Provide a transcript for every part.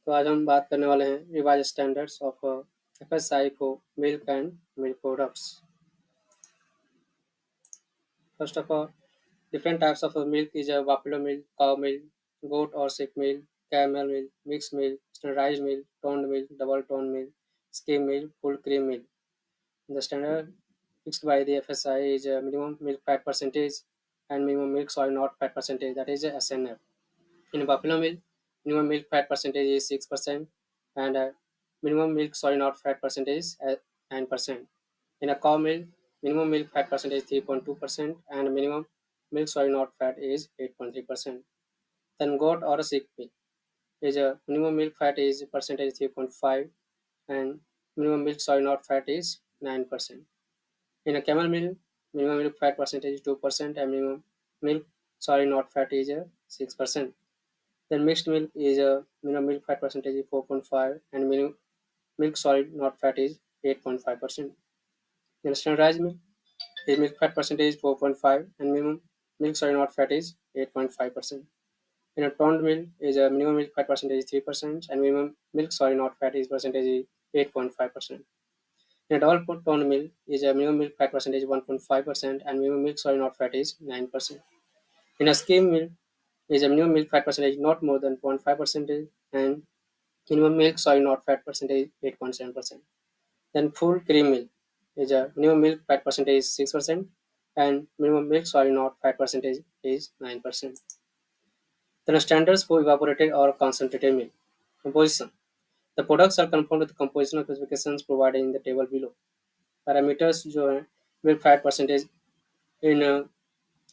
तो आज हम बात करने वाले हैं revise standards of FSI for milk and milk products. First of all, different types of milk is a buffalo milk, cow milk, goat or sheep milk, camel milk, mixed milk, standardized milk, toned milk, double toned milk, skim milk, full cream milk. The standard fixed by the FSI is a minimum milk fat percentage and minimum milk soy not fat percentage, that is a SNF. In buffalo milk, minimum milk fat percentage is 6% and minimum milk soy not fat percentage is 9%. In a cow milk, minimum milk fat percentage is 3.2% and minimum milk soy not fat is 8.3%. Then goat or a sheep milk is a minimum milk fat is percentage 3.5 and minimum milk soy not fat is 9%. In a camel milk, minimum milk fat percentage is 2% and minimum milk soy not fat is 6%. Then mixed milk is a minimum milk fat percentage is 4.5 and minimum milk solid not fat is 8.5%. Then standardized milk is milk fat percentage is 4.5 and minimum milk solid not fat is 8.5%. In a toned milk is a minimum milk fat percentage is 3% and minimum milk solid not fat is percentage is 8.5%. In a double toned milk is a minimum milk fat percentage 1.5% and minimum milk solid not fat is 9%. In a skim milk is a minimum milk fat percentage not more than 0.5% and minimum milk soy not fat percentage 8.7%. Then full cream milk is a minimum milk fat percentage is 6% and minimum milk soy not fat percentage is 9%. Then standards for evaporated or concentrated milk. Composition. The products are conformed to the composition specifications provided in the table below. Parameters जो है milk fat percentage in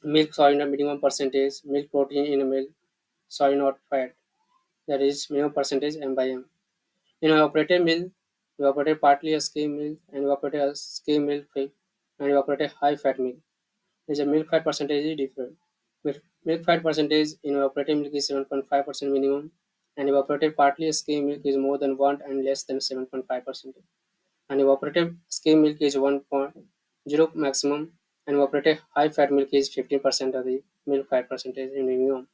milk soy in a minimum percentage, milk protein in a milk soy not fat, that is minimum percentage m by m. In evaporated milk, evaporated partly a skim milk and evaporated a skim milk fat and evaporated high fat milk. Is a milk fat percentage is different. Milk fat percentage in evaporated milk is 7.5% minimum and evaporated partly a skim milk is more than 1 and less than 7.5%. And evaporated skim milk is 1.0 maximum and evaporated high fat milk is 15% of the milk fat percentage in minimum.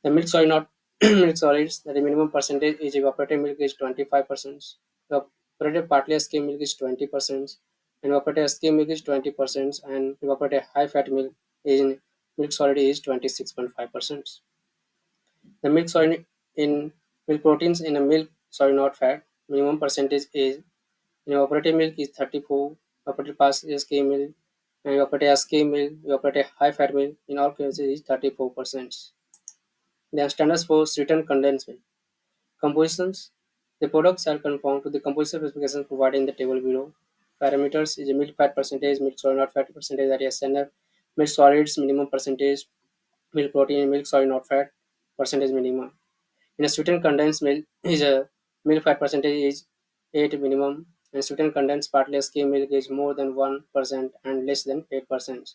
The milk soy not milk solids, the minimum percentage is evaporated milk is 25%. Evaporated partly skim milk is 20%. And evaporated skim milk is 20% and evaporated high fat milk is in milk solid is 26.5%. The milk solid in milk proteins in a milk soy not fat minimum percentage is in evaporated milk is 34, evaporated past skim milk and evaporated skim milk, evaporated high fat milk in all cases is 34%. The standards for sweetened condensed milk. Compositions. The products are conformed to the composition specifications provided in the table below. Parameters is a milk fat percentage, milk solid not fat percentage, that is SNF, milk solids minimum percentage, milk protein, milk solid not fat percentage minimum. In a sweetened condensed milk is a milk fat percentage is 8 minimum and sweetened condensed partly skim milk is more than 1% and less than 8%.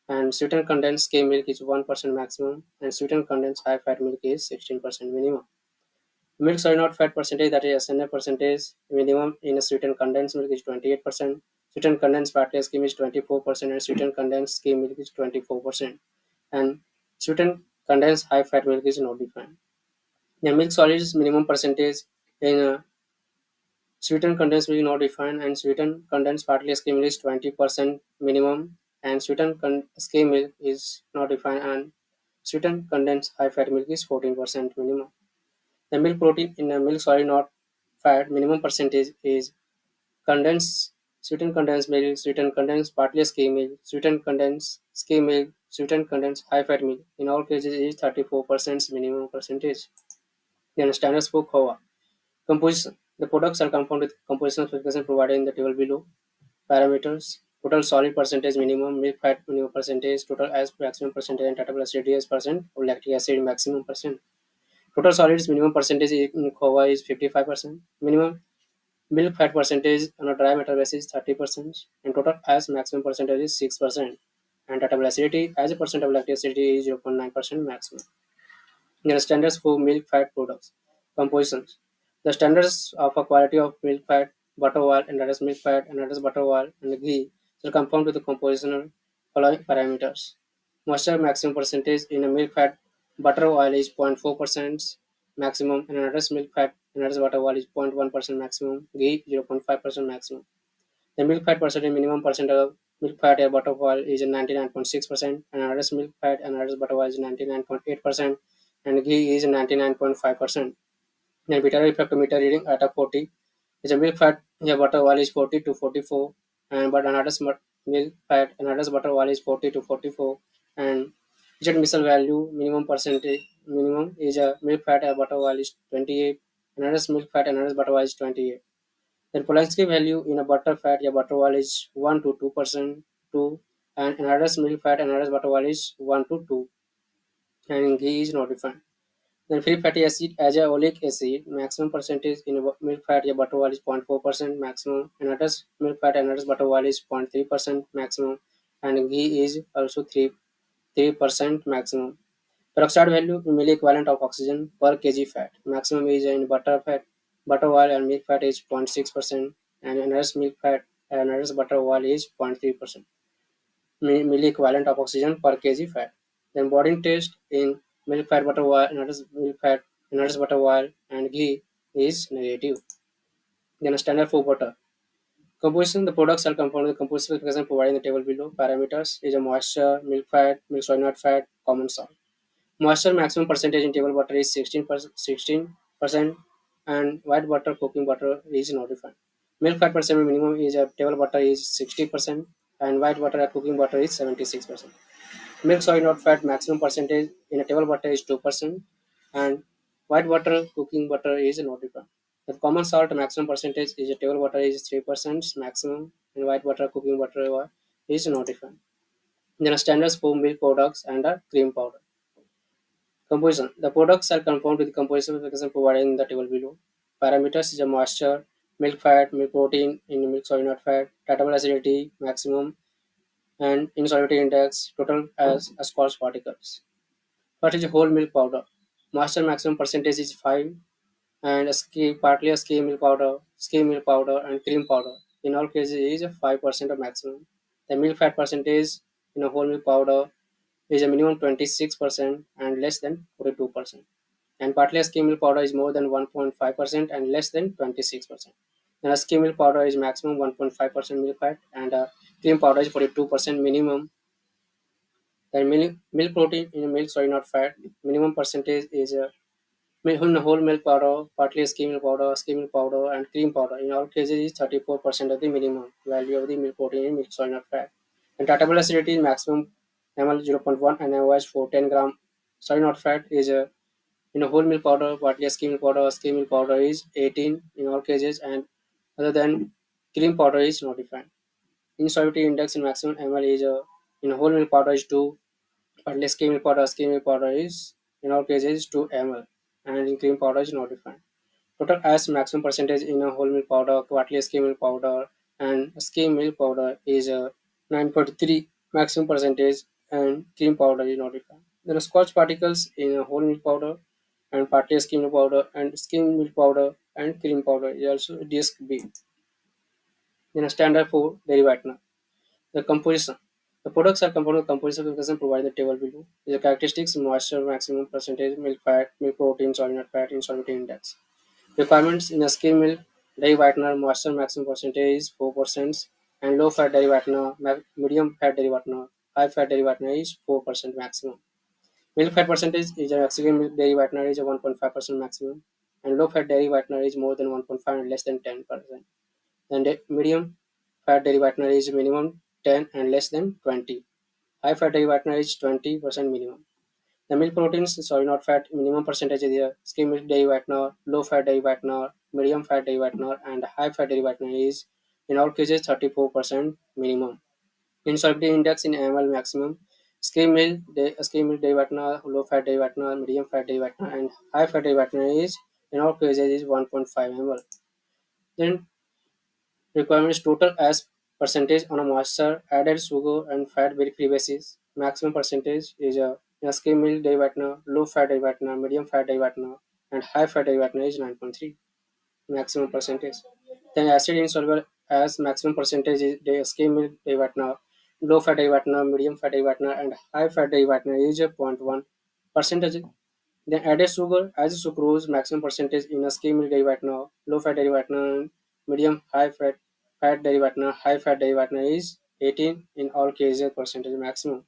And sweetened condensed skim milk is 1% maximum and sweetened condensed high fat milk is 16% minimum. Milk soy not fat percentage, that is SNF percentage minimum in a sweetened condensed milk is 28%. Sweetened condensed partly skim is 24% and sweetened condensed skim milk is 24%. And sweetened condensed high fat milk is not defined. The milk solids minimum percentage in sweetened condensed milk not defined and sweetened condensed partly skim milk is 20% minimum and sweetened skim milk is not defined and sweetened condensed high fat milk is 14% minimum. The milk protein in a milk solid not fat minimum percentage is condensed sweetened condensed milk, sweetened condensed partly skim milk, sweetened condensed skim milk, sweetened condensed high fat milk. In all cases is 34% minimum percentage. Then standards for COA. Composition. The products are conformed with composition specification provided in the table below. Parameters. Total solid percentage minimum, milk fat minimum percentage, total as maximum percentage and total acidity as percent, or lactic acid maximum percent. Total solids minimum percentage in COA is 55%. Minimum milk fat percentage on a dry matter basis is 30%. And total as maximum percentage is 6%. And total acidity as a percent of lactic acidity is 0.9% maximum. There are standards for milk fat products. Compositions. The standards of a quality of milk fat, butter oil, and that is milk fat, and that is butter oil, and ghee shall conform to the compositional following parameters. Moisture maximum percentage in a milk fat butter oil is 0.4% maximum, and another milk fat another buttermilk is 0.1% maximum, ghee 0.5% maximum. The milk fat percentage minimum percent of milk fat a butter oil is 99.6%, and another milk fat and another butter oil is 99.8%, and ghee is 99.5%. Then bitter effect meter reading at a 40 is a milk fat a butter oil is 40 to 44, and but another milk fat another butter oil is 40 to 44, and jet missile value minimum percentage minimum is a milk fat a butter oil is 28, another milk fat another butter oil is 28. Then Polanski value in a butter fat, a butter oil is 1 to 2%, 2, and another milk fat, another butter oil is 1 to 2, and ghee is not defined. Then free fatty acid as a oleic acid, maximum percentage in a milk fat, a butter oil is 0.4% maximum, another milk fat, another butter oil is 0.3% maximum, and ghee is also 3% maximum. Peroxide value in milli equivalent of oxygen per kg fat. Maximum is in butter fat, butter oil and milk fat is 0.6%, and another milk fat and another butter oil is 0.3%. Milli equivalent of oxygen per kg fat. Then body test in milk fat, butter oil, another milk fat, another butter oil, and ghee is negative. Then a standard for butter. Composition, the products are compounded the composition specification provided in the table below. Parameters is a moisture, milk fat, milk soy nut fat, common salt. Moisture maximum percentage in table butter is 16%, and white butter cooking butter is not defined. Milk fat percent minimum is table butter is 60%, and white butter cooking butter is 76%. Milk soy nut fat maximum percentage in a table butter is 2%, and white butter cooking butter is not defined. The common salt maximum percentage is a table butter is 3% maximum, and white butter cooking butter is not defined. Then a standards for milk products and a cream powder. Composition. The products are conformed with the composition specification provided in the table below. Parameters is a moisture, milk fat, milk protein in milk soy nut fat, tratable acidity maximum, and insolubility index total as Scotch particles. What is a whole milk powder? Moisture maximum percentage is 5, and partly a skim milk powder, and cream powder. In all cases, is 5% of maximum. The milk fat percentage in a whole milk powder is a minimum 26% and less than 42%. And partly a skim milk powder is more than 1.5% and less than 26%. And a skim milk powder is maximum 1.5% milk fat, and a cream powder is 42% minimum. Then milk protein in milk soy nut fat minimum percentage is whole milk powder, partly skim milk powder, and cream powder. In all cases, is 34% of the minimum value of the milk protein in milk soy nut fat. And tratable acidity is maximum ml 0.1 and OH for 10 gram soy nut fat is in a whole milk powder, partly skim milk powder is 18 in all cases, and other than cream powder is not defined. Insolubility index in maximum ml is in a whole milk powder is 2, partly skim milk powder is in all cases 2 ml, and in cream powder is not defined. Total as maximum percentage in a whole milk powder, partly skim milk powder, and skim milk powder is 9.3 maximum percentage, and cream powder is not defined. There are Scotch particles in a whole milk powder, and partly skim milk powder, and skim milk powder, and cream powder is also disc B. Then a standard for dairy whitener. The composition. The products are component of composition specification provided in the table below. The characteristics moisture maximum percentage, milk fat, milk protein, solid fat, insolubility index. Requirements in a skim milk dairy whitener moisture maximum percentage is 4%, and low fat dairy whitener, medium fat dairy whitener, high fat dairy whitener is 4% maximum. Milk fat percentage is a Mexican milk dairy whitener is a 1.5% maximum, and low fat dairy whitener is more than 1.5 and less than 10%. And medium fat dairy whitener is minimum 10 and less than 20. High fat dairy whitener is 20% minimum. The milk proteins, sorry, not fat, minimum percentage is here. Skim milk dairy whitener, low fat dairy whitener, medium fat dairy whitener, and high fat dairy whitener is in all cases 34% minimum. Insolubility index in ml maximum. Skim milk dairy whitener, low fat dairy whitener, medium fat dairy whitener, and high fat dairy whitener is in all cases is 1.5 ml. Then requirements total as percentage on a moisture, added sugar and fat very free basis. Maximum percentage is a skim milk dairy whitener, low fat dairy whitener, medium fat dairy whitener, and high fat dairy whitener is 9.3 maximum percentage. Then acid insoluble as maximum percentage is the skim milk dairy whitener, low fat dairy whitener, medium fat dairy whitener, and high fat dairy whitener is 0.1 percentage. Then added sugar as sucrose maximum percentage in a skim milk derivative, low fat derivative, medium high fat derivative, high fat derivative is 18 in all cases percentage maximum.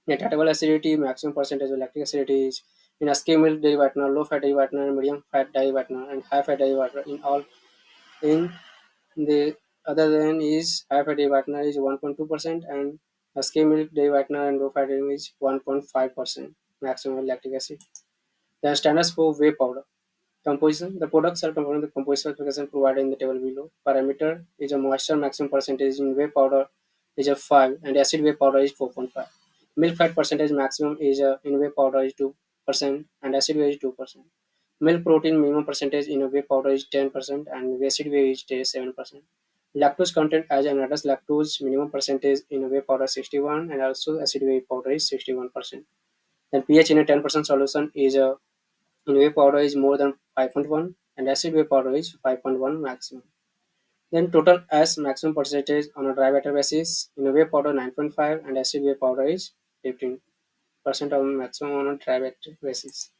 Intractable acidity maximum percentage of lactic acidity is in a skim milk derivative, low fat derivative, medium fat derivative, and high fat derivative in all in the other than is high fat derivative is 1.2% and a skim milk derivative and low fat derivative is 1.5% maximum lactic acid. The standards for whey powder. Composition. The products are component of the composition specification provided in the table below. Parameter is a moisture maximum percentage in whey powder is a 5 and acid whey powder is 4.5. Milk fat percentage maximum is in whey powder is 2% and acid whey is 2%. Milk protein minimum percentage in a whey powder is 10% and acid whey is 7%. Lactose content as an adult lactose minimum percentage in a whey powder 61 and also acid whey powder is 61%. Then pH in a 10% solution is a in whey powder is more than 5.1 and acid whey powder is 5.1 maximum. Then total as maximum percentage on a dry matter basis in a whey powder 9.5 and acid whey powder is 15% of maximum on a dry matter basis.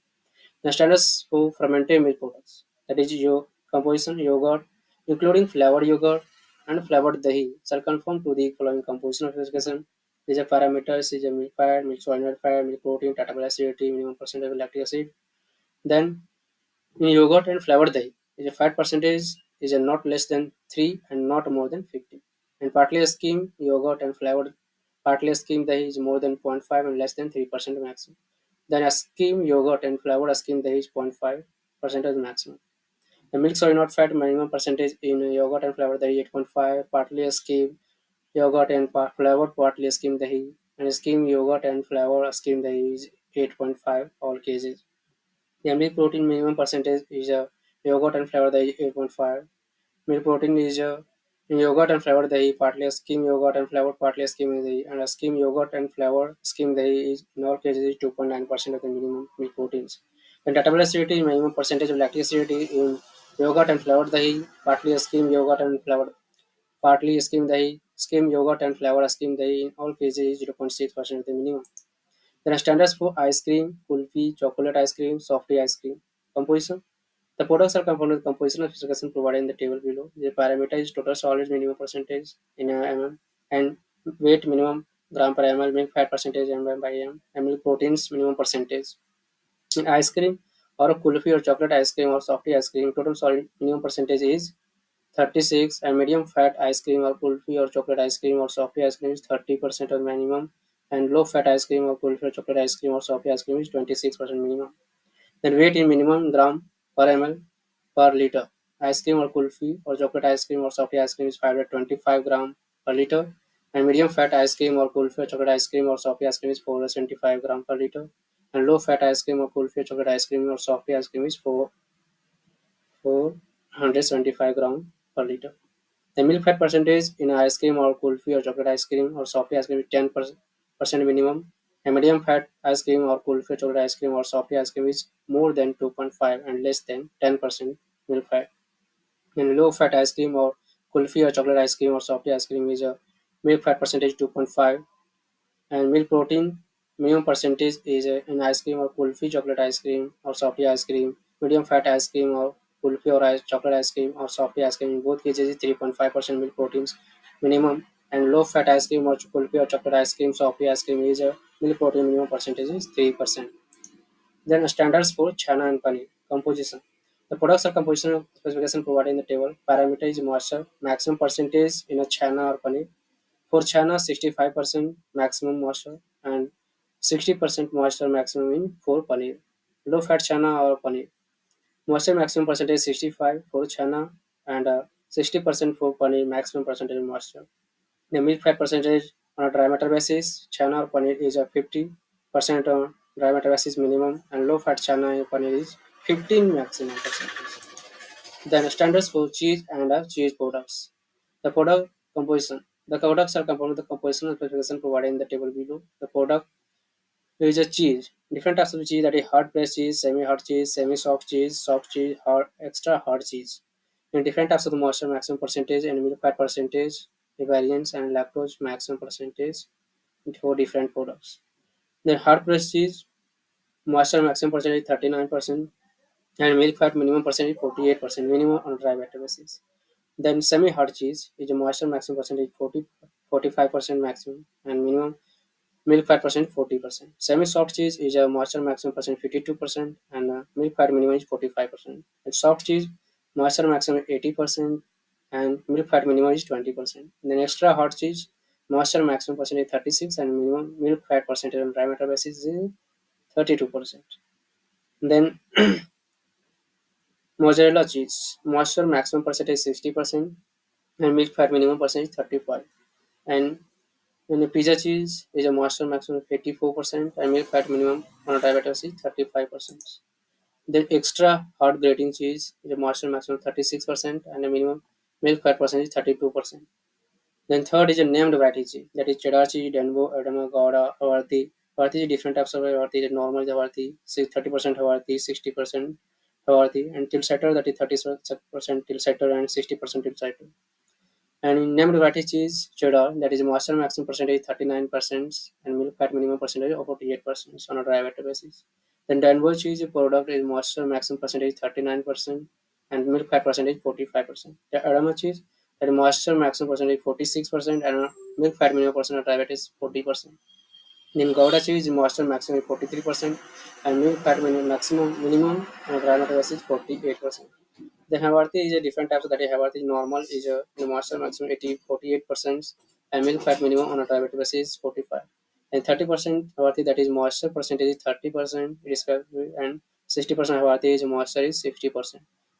The standards for fermented milk products that is your composition yogurt including flavored yogurt and flavored dahi shall conform to the following composition specification. These are parameters is a milk fat, milk soluble fat, milk protein, table acidity, minimum percent of lactic acid. Then in yogurt and flavored dahi, is a fat percentage is a not less than 3 and not more than 50. And partly skim yogurt and flavored partly skim dahi is more than zero point 0.5 and less than 3% maximum. Then a skim yogurt and flavored skim dahi is 0.5% maximum. The milk soy not fat minimum percentage in yogurt and flavored dahi 8.5, partly skim yogurt and flavored partly skim dahi and skim yogurt and flavored skim dahi is 8.5 all cases. The milk protein minimum percentage is yogurt and flavored dahi 8.5. Milk protein is in yogurt and flavored dahi partly skim yogurt and flavored partly skim dahi and a skim yogurt and flavored skim dahi is in all cases is 2.9% of the minimum milk proteins. And datable acidity minimum percentage of lactic acidity in yogurt and flavored dahi partly skim yogurt and flavored partly skim yogurt and flavored skim dahi in all cases is 0.6% of the minimum. There are standards for ice cream, kulfi, chocolate ice cream, softy ice cream. Composition. The products are component composition of specification provided in the table below. The parameter is total solids minimum percentage in mm and weight minimum gram per ml, milk fat percentage mm by m, and milk proteins minimum percentage. In ice cream or a kulfi or chocolate ice cream or softy ice cream, total solid minimum percentage is 36 and medium fat ice cream or kulfi or chocolate ice cream or softy ice cream is 30% of minimum and low fat ice cream or kulfi or chocolate ice cream or softy ice cream is 26% minimum. Then weight in minimum gram per ml per liter. Ice cream or kulfi or chocolate ice cream or softy ice cream is 525 gram per liter and medium fat ice cream or kulfi or chocolate ice cream or softy ice cream is 475 gram per liter and low fat ice cream or kulfi or chocolate ice cream or softy ice cream is 475 gram per liter. The milk fat percentage in ice cream or kulfi or chocolate ice cream or softy ice cream is 10% minimum. A medium fat ice cream or kulfi or chocolate ice cream or softy ice cream is more than 2.5 and less than 10% milk fat. And low fat ice cream or kulfi or chocolate ice cream or softy ice cream is a milk fat percentage 2.5 and milk protein minimum percentage is in ice cream or kulfi chocolate ice cream or softy ice cream. Medium fat ice cream or kulfi or chocolate ice cream or softy ice cream in both cases is 3.5% milk proteins minimum and low fat ice cream or kulfi or chocolate ice cream softy ice cream is a milk protein minimum percentage is 3%. Then standards for chana and paneer composition. The products are composition specification provided in the table. Parameter is moisture maximum percentage in a chana or paneer. For chana, 65% maximum moisture and 60% moisture maximum in for paneer. Low fat chana or paneer. Moisture maximum percentage 65 for chana and 60% for paneer maximum percentage moisture. The milk fat percentage on a dry matter basis, chana or paneer is a 50% on dry matter basis minimum and low fat chana and paneer is 15 maximum percentage. Then standards for cheese and cheese products. The product composition. The products are component of the composition and specification provided in the table below. The product is a cheese. Different types of cheese that is hard pressed cheese, semi-hard cheese, soft cheese, hard, extra hard cheese. In different types of the moisture maximum percentage and milk fat percentage, the variance and lactose maximum percentage for different products. Then hard pressed cheese moisture maximum percentage 39%, and milk fat minimum percentage 48% minimum on dry batter basis. Then semi-hard cheese is a moisture maximum percentage 45% maximum and minimum milk fat percent 40%. Semi-soft cheese is a moisture maximum percent 52% and milk fat minimum is 45%. And soft cheese moisture maximum 80% and milk fat minimum is 20%. Then extra hard cheese moisture maximum percentage 36 and minimum milk fat percentage on dry matter basis is 32%. Then mozzarella cheese moisture maximum percentage 60% and milk fat minimum percentage 35. And when the pizza cheese is a moisture maximum of 84% and milk fat minimum on diabetes is 35%. Then extra hard grating cheese is a moisture maximum of 36% and a minimum milk fat percentage is 32%. Then third is a named variety cheese, that is cheddar cheese, Denbo, Adama, Gouda, Havarti. Havarti is different types of Havarti. The normal is Havarti, 30% Havarti, 60% Havarti, and Tilsiter, that is 30% Tilsiter and 60% Tilsiter. And in named variety cheese cheddar, that is moisture maximum percentage 39% and milk fat minimum percentage of 48% on a dry batter basis. Then Danvers cheese product is moisture maximum percentage 39% and milk fat percentage 45%. The aroma cheese, that is moisture maximum percentage 46% and milk fat minimum percent of dry batter is 40%. Then Gouda cheese moisture maximum is 43% and milk fat minimum on a dry batter basis is 48%. The Havarti is a different type. So that is Havarti normal is a the moisture maximum 48% and milk fat minimum on a diabetic basis is 45. And 30% Havarti, that is moisture percentage is 30% respectively and 60% Havarti is moisture is 60%.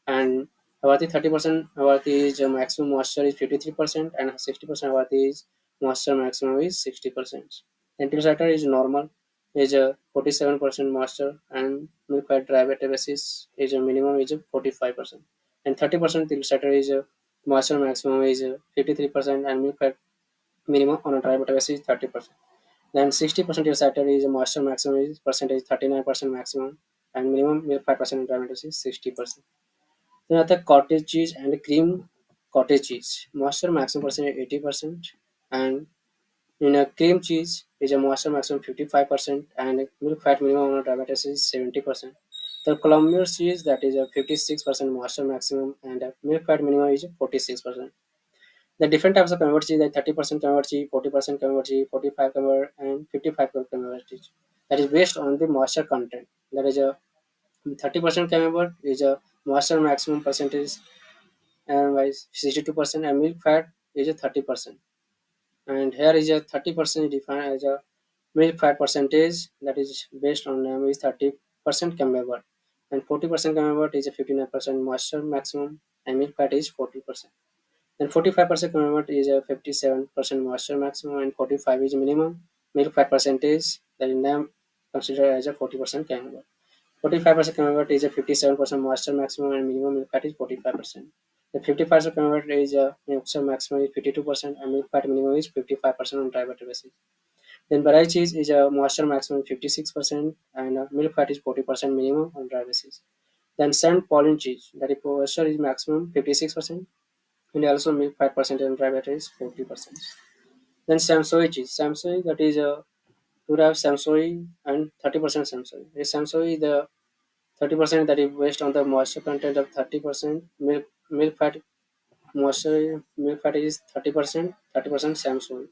And Havarti 30% Havarti is maximum moisture is 53% and 60% Havarti is moisture maximum is 60%. Lentil starter is normal is a 47% moisture and milk fat diabetic basis is a minimum is a 45%. And 30% till starter is moisture maximum is 53% and milk fat minimum on a dry butter basis is 30%. Then 60% till starter is moisture maximum is percentage 39% maximum and minimum milk fat percent on dry butter is 60%. Then other cottage cheese and cream cottage cheese moisture maximum percentage 80% and in a cream cheese is a moisture maximum 55% and milk fat minimum on diabetes is 70%. The Colombian cheese, that is a 56% moisture maximum and milk fat minimum is 46%. The different types of convert cheese like 30% convert cheese, 40% convert cheese, 45 convert and 55 convert cheese. That is based on the moisture content. That is a 30% convert is a moisture maximum percentage and by 62% and milk fat is a 30%. And here is a 30% defined as a milk fat percentage that is based on is 30% camembert and 40% camembert is a 59% moisture maximum and milk fat is 40%. Then 45% camembert is a 57% moisture maximum and 45 is minimum milk fat percentage that is now considered as a 40% camembert. 45% camembert is a 57% moisture maximum and minimum milk fat is 45%. The 50% camembert is a moisture maximum is 52% and milk fat minimum is 55% on dry butter basis. Then Barai cheese is a moisture maximum 56% and milk fat is 40% minimum on dry basis. Then Saint Paulin cheese, that is moisture is maximum 56% and also milk fat percent on dry butter is 40%. Then Samsoi cheese, Samsoi that is a would have Samsoi and 30% Samsoi. This Samsoi the 30% that is based on the moisture content of 30%, milk fat moisture milk fat is 30% Samsoi.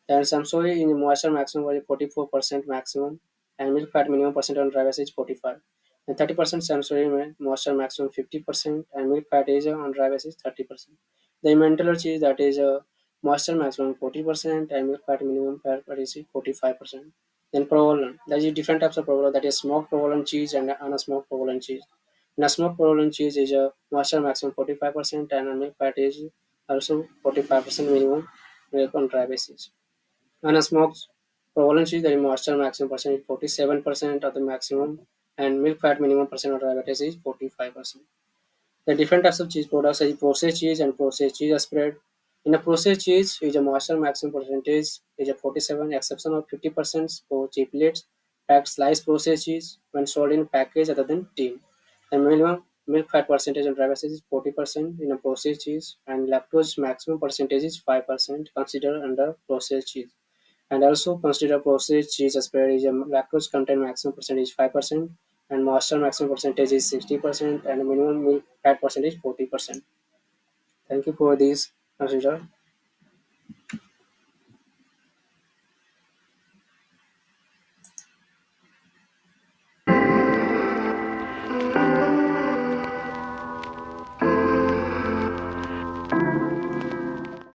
And Samsoi in moisture maximum was 44% maximum and milk fat minimum percent on dry base is 45. And 30% Samsoi moisture maximum 50% and milk fat is on dry base is 30%. The Emmentaler cheese that is moisture maximum 40% and milk fat minimum fat is 45%. Then provolone, there is different types of provolone, that is smoked provolone cheese and unsmoked provolone cheese. And a smoked provolone cheese is a moisture maximum 45% and a milk fat is also 45% minimum milk on dry basis. And a smoked provolone cheese, the moisture maximum percent is 47% of the maximum and milk fat minimum percent of diabetes is 45%. The different types of cheese products are processed cheese and processed cheese spread. In a processed cheese, is a moisture maximum percentage is a 47, exception of 50% for chiplets, packed sliced processed cheese when sold in package other than tin. The minimum milk fat percentage on dry basis is 40% in a processed cheese and lactose maximum percentage is 5% considered under processed cheese. And also consider processed cheese spread is a lactose content maximum percentage 5% and master maximum percentage is 60% and minimum milk fat percentage 40%. Thank you for this consider.